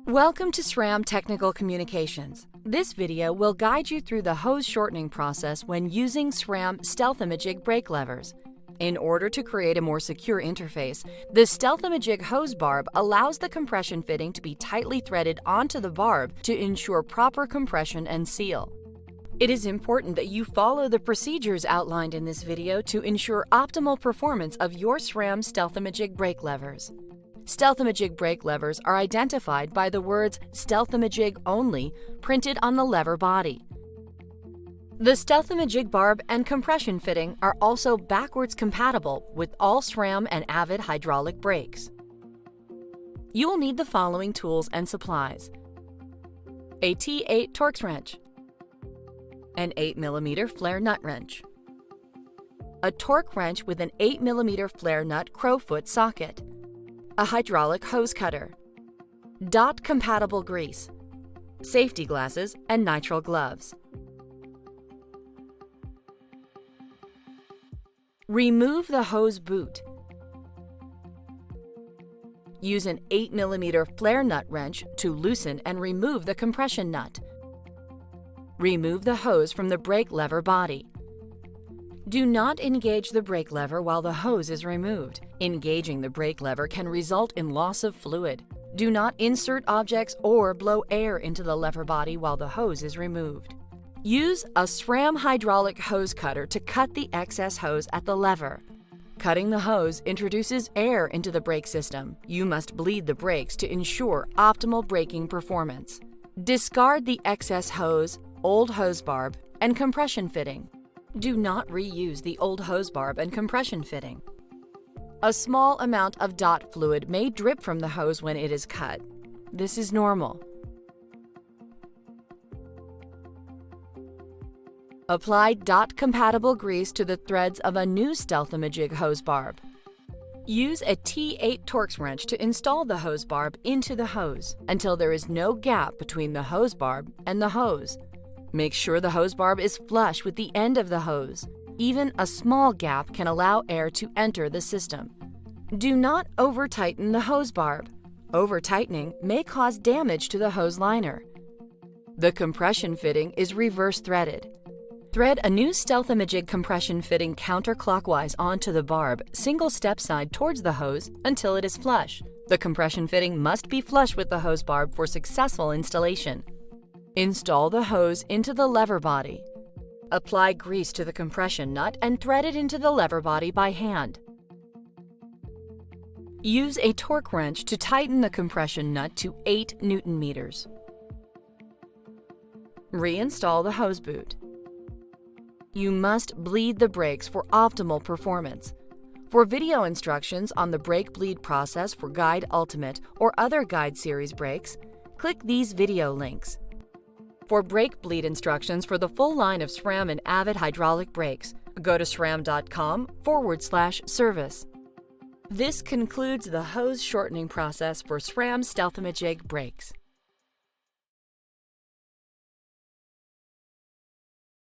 Welcome to SRAM Technical Communications. This video will guide you through the hose shortening process when using SRAM Stealth-a-majig brake levers. In order to create a more secure interface, the Stealth-a-majig hose barb allows the compression fitting to be tightly threaded onto the barb to ensure proper compression and seal. It is important that you follow the procedures outlined in this video to ensure optimal performance of your SRAM Stealth-a-majig brake levers. Stealth-a-majig brake levers are identified by the words Stealth-a-majig only printed on the lever body. The Stealth-a-majig barb and compression fitting are also backwards compatible with all SRAM and Avid hydraulic brakes. You will need the following tools and supplies: a T8 Torx wrench, an 8mm flare nut wrench, a torque wrench with an 8mm flare nut crowfoot socket, a hydraulic hose cutter, dot-compatible grease, safety glasses, and nitrile gloves. Remove the hose boot. Use an 8mm flare nut wrench to loosen and remove the compression nut. Remove the hose from the brake lever body. Do not engage the brake lever while the hose is removed. Engaging the brake lever can result in loss of fluid. Do not insert objects or blow air into the lever body while the hose is removed. Use a SRAM hydraulic hose cutter to cut the excess hose at the lever. Cutting the hose introduces air into the brake system. You must bleed the brakes to ensure optimal braking performance. Discard the excess hose, old hose barb, and compression fitting. Do not reuse the old hose barb and compression fitting. A small amount of dot fluid may drip from the hose when it is cut. This is normal. Apply dot-compatible grease to the threads of a new Stealth-a-majig hose barb. Use a T8 Torx wrench to install the hose barb into the hose until there is no gap between the hose barb and the hose. Make sure the hose barb is flush with the end of the hose. Even a small gap can allow air to enter the system. Do not over-tighten the hose barb. Over-tightening may cause damage to the hose liner. The compression fitting is reverse-threaded. Thread a new Stealth-a-majig compression fitting counterclockwise onto the barb, single step side towards the hose until it is flush. The compression fitting must be flush with the hose barb for successful installation. Install the hose into the lever body. Apply grease to the compression nut and thread it into the lever body by hand. Use a torque wrench to tighten the compression nut to 8 Newton-meters. Reinstall the hose boot. You must bleed the brakes for optimal performance. For video instructions on the brake bleed process for Guide Ultimate or other Guide Series brakes, click these video links. For brake bleed instructions for the full line of SRAM and Avid hydraulic brakes, go to sram.com/service. This concludes the hose shortening process for SRAM Stealth-a-majig brakes.